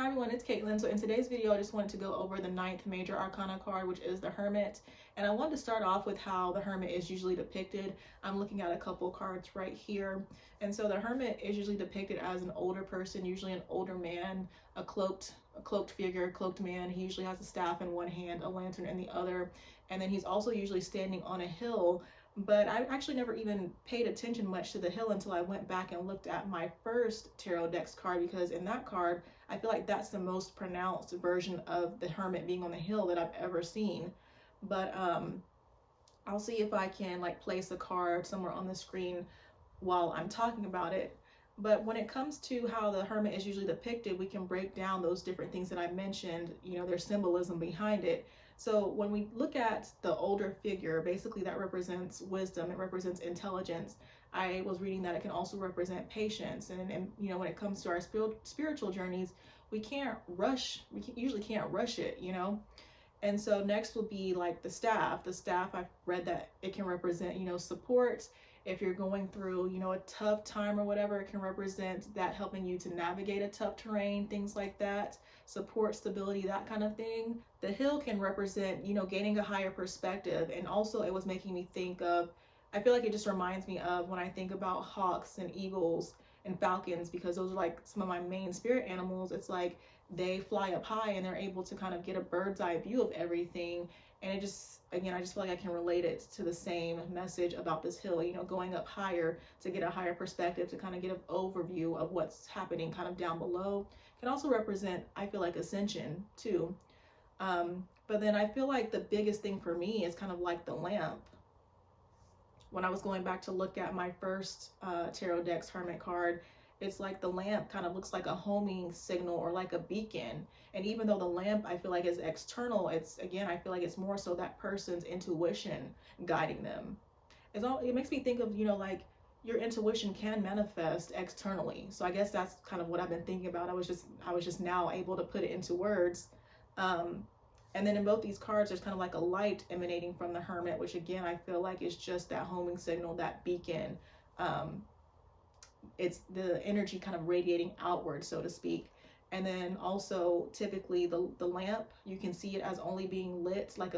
Hi everyone, it's Caitlin. So in today's video, I just wanted to go over the 9th major arcana card, which is the Hermit. And I wanted to start off with how the Hermit is usually depicted. I'm looking at a couple cards right here. And so the Hermit is usually depicted as an older person, usually an older man, a cloaked figure, cloaked man. He usually has a staff in one hand, a lantern in the other. And then he's also usually standing on a hill. But I actually never even paid attention much to the hill until I went back and looked at my first tarot deck's card, because in that card, I feel like that's the most pronounced version of the Hermit being on the hill that I've ever seen. But I'll see if I can like place a card somewhere on the screen while I'm talking about it. But when it comes to how the Hermit is usually depicted, we can break down those different things that I mentioned, there's symbolism behind it. So when we look at the older figure, basically that represents wisdom, it represents intelligence. I was reading that it can also represent patience. And when it comes to our spiritual journeys, we usually can't rush it, And so next will be like the staff. The staff, I've read that it can represent, support. If you're going through, a tough time or whatever, it can represent that helping you to navigate a tough terrain, things like that, support, stability, that kind of thing. The hill can represent, gaining a higher perspective. And also it was making me think of, I feel like it just reminds me of when I think about hawks and eagles and falcons, because those are like some of my main spirit animals. It's like they fly up high and they're able to kind of get a bird's eye view of everything. And it just, again, I just feel like I can relate it to the same message about this hill, going up higher to get a higher perspective, to kind of get an overview of what's happening kind of down below. Can also represent, I feel like, ascension too. But then I feel like the biggest thing for me is kind of like the lamp. When I was going back to look at my first tarot deck's Hermit card, it's like the lamp kind of looks like a homing signal or like a beacon. And even though the lamp, I feel like, is external, it's, again, I feel like it's more so that person's intuition guiding them. It makes me think of, like your intuition can manifest externally. So I guess that's kind of what I've been thinking about. I was just now able to put it into words. And then in both these cards, there's kind of like a light emanating from the Hermit, which again, I feel like is just that homing signal, that beacon. It's the energy kind of radiating outward, so to speak. And then also typically the lamp, you can see it as only being lit like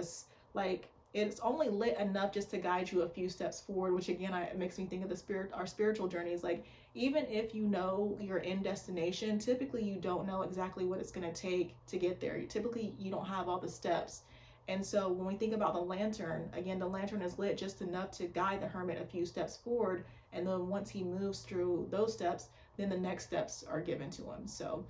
it's only lit enough just to guide you a few steps forward, which again, it makes me think of our spiritual journeys. Like, even if you know your end destination, typically you don't know exactly what it's going to take to get there. Typically you don't have all the steps. And so when we think about the lantern, again, the lantern is lit just enough to guide the Hermit a few steps forward. And then once he moves through those steps, then the next steps are given to him. So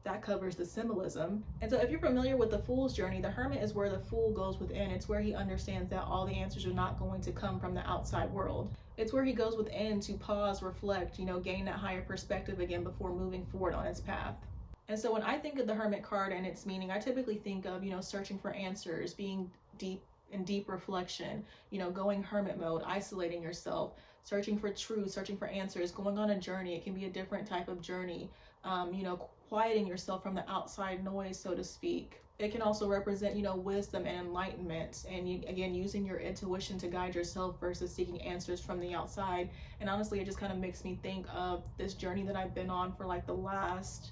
that covers the symbolism. And so if you're familiar with the Fool's journey, the Hermit is where the Fool goes within. It's where he understands that all the answers are not going to come from the outside world. It's where he goes within to pause, reflect, gain that higher perspective again before moving forward on his path. And so when I think of the Hermit card and its meaning, I typically think of, searching for answers, being deep reflection, going hermit mode, isolating yourself, searching for truth, searching for answers, going on a journey. It can be a different type of journey, quieting yourself from the outside noise, so to speak. It can also represent, wisdom and enlightenment, and again, using your intuition to guide yourself versus seeking answers from the outside. And honestly, it just kind of makes me think of this journey that I've been on for like the last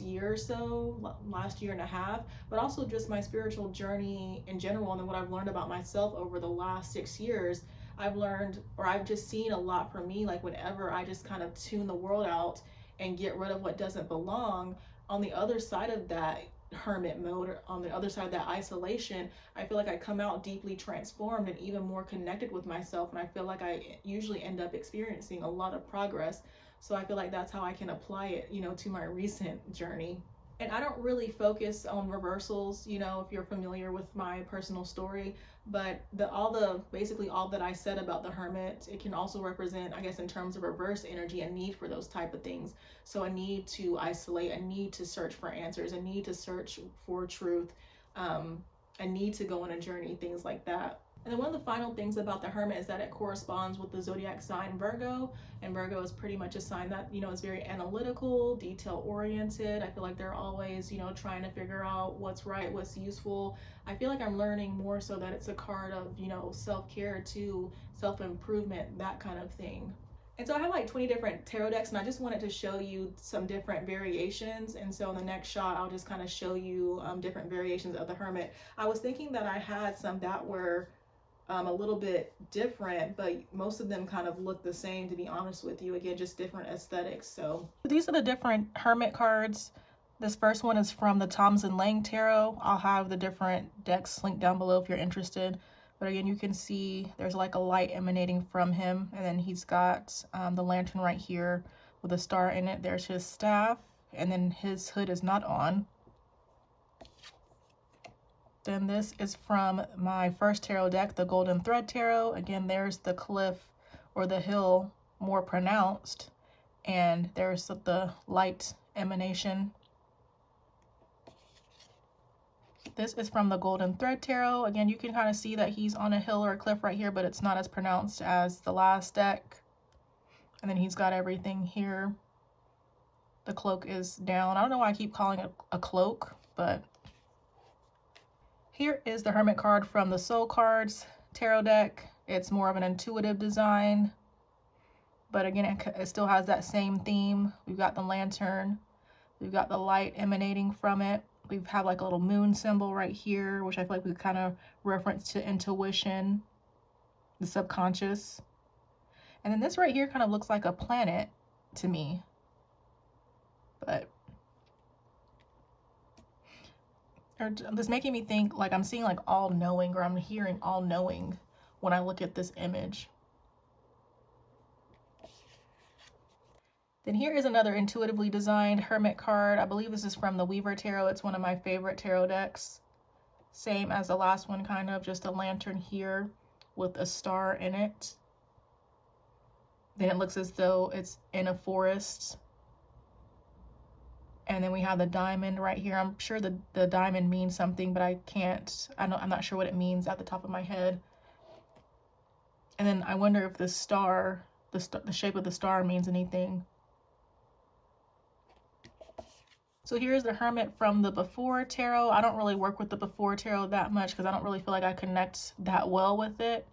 year or so, last year and a half, but also just my spiritual journey in general. And then what I've learned about myself over the last 6 years, I've just seen a lot for me. Like, whenever I just kind of tune the world out and get rid of what doesn't belong, on the other side of that hermit mode, or on the other side of that isolation, I feel like I come out deeply transformed and even more connected with myself. And I feel like I usually end up experiencing a lot of progress. So I feel like that's how I can apply it, to my recent journey. And I don't really focus on reversals, if you're familiar with my personal story, but basically all that I said about the Hermit, it can also represent, I guess, in terms of reverse energy, a need for those type of things. So a need to isolate, a need to search for answers, a need to search for truth, a need to go on a journey, things like that. And then one of the final things about the Hermit is that it corresponds with the zodiac sign Virgo. And Virgo is pretty much a sign that, is very analytical, detail oriented. I feel like they're always, trying to figure out what's right, what's useful. I feel like I'm learning more so that it's a card of, self-care to self-improvement, that kind of thing. And so I have like 20 different tarot decks, and I just wanted to show you some different variations. And so in the next shot, I'll just kind of show you different variations of the Hermit. I was thinking that I had some that were a little bit different, but most of them kind of look the same, to be honest with you. Again, just different aesthetics. So these are the different Hermit cards. This first one is from the Thomson Lang Tarot. I'll have the different decks linked down below if you're interested. But again, you can see there's like a light emanating from him, and then he's got the lantern right here with a star in it. There's his staff, and then his hood is not on. Then this is from my first tarot deck, the Golden Thread Tarot. Again, there's the cliff or the hill more pronounced, and there's the light emanation. This is from the Golden Thread Tarot. Again, you can kind of see that he's on a hill or a cliff right here, but it's not as pronounced as the last deck. And then he's got everything here. The cloak is down. I don't know why I keep calling it a cloak, but here is the Hermit card from the Soul Cards Tarot deck. It's more of an intuitive design, but again, it still has that same theme. We've got the lantern. We've got the light emanating from it. We have like a little moon symbol right here, which I feel like we kind of reference to intuition, the subconscious. And then this right here kind of looks like a planet to me. But this making me think like I'm seeing like all knowing, or I'm hearing all knowing when I look at this image. Then here is another intuitively designed Hermit card. I believe this is from the Weaver Tarot. It's one of my favorite tarot decks. Same as the last one, kind of just a lantern here with a star in it. Then it looks as though it's in a forest. And then we have the diamond right here. I'm sure the diamond means something, but I'm not sure what it means at the top of my head. And then I wonder if the star, the shape of the star means anything. So here's the Hermit from the Before Tarot. I don't really work with the Before Tarot that much because I don't really feel like I connect that well with it.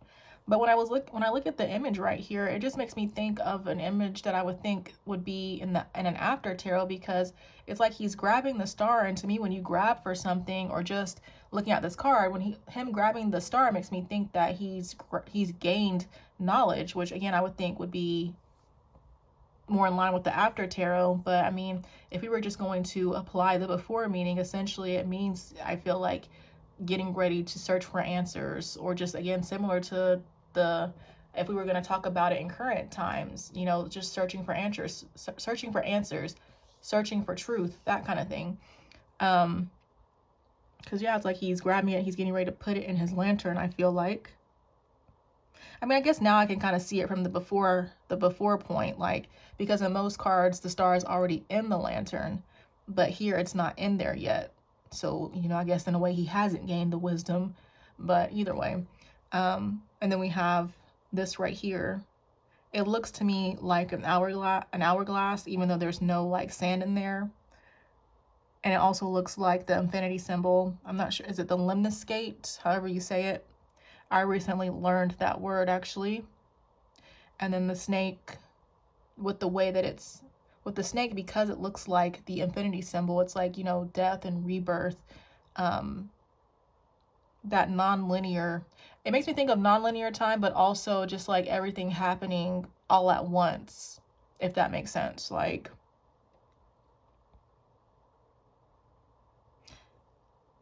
But when I look at the image right here, it just makes me think of an image that I would think would be in an After Tarot, because it's like he's grabbing the star. And to me, when you grab for something, or just looking at this card, when him grabbing the star makes me think that he's gained knowledge, which again I would think would be more in line with the After Tarot. But I mean, if we were just going to apply the Before meaning, essentially it means, I feel like, getting ready to search for answers, or just again similar to if we were going to talk about it in current times, you know, just searching for answers, searching for truth, that kind of thing. Because yeah, it's like he's grabbing it, he's getting ready to put it in his lantern, I feel like. I mean, I guess now I can kind of see it from the before point, like, because in most cards the star is already in the lantern, but here it's not in there yet. So, you know, I guess in a way he hasn't gained the wisdom, but either way. And then we have this right here. It looks to me like an hourglass, even though there's no like sand in there. And it also looks like the infinity symbol. I'm not sure, is it the lemniscate, however you say it? I recently learned that word actually. And then the snake, with the way that with the snake, because it looks like the infinity symbol, it's like, you know, death and rebirth, that non-linear, it makes me think of non-linear time, but also just like everything happening all at once, if that makes sense. Like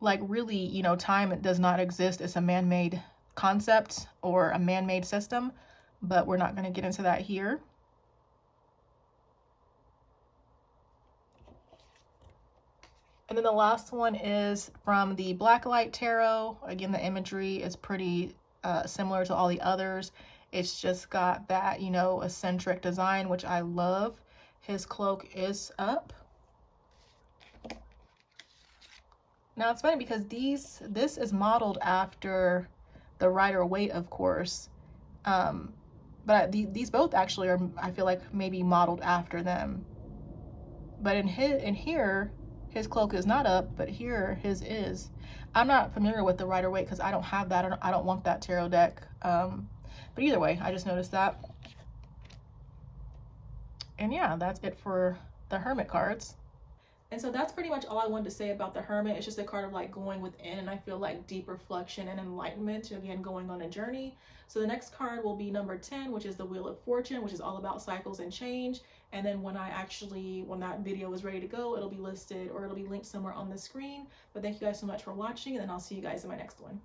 really, you know, time does not exist. It's a man-made concept or a man-made system, but we're not going to get into that here. And then the last one is from the Blacklight Tarot. Again, the imagery is pretty similar to all the others. It's just got that, you know, eccentric design, which I love. His cloak is up. Now it's funny because this is modeled after the Rider-Waite, of course. But these both actually are, I feel like, maybe modeled after them. But in here, his cloak is not up, but here his is. I'm not familiar with the Rider-Waite because I don't have that. I don't want that tarot deck. But either way, I just noticed that. And yeah, that's it for the Hermit cards. And so that's pretty much all I wanted to say about the Hermit. It's just a card of like going within, and I feel like deep reflection and enlightenment, again, going on a journey. So the next card will be number 10, which is the Wheel of Fortune, which is all about cycles and change. And then when that video is ready to go, it'll be listed, or it'll be linked somewhere on the screen. But thank you guys so much for watching, and then I'll see you guys in my next one.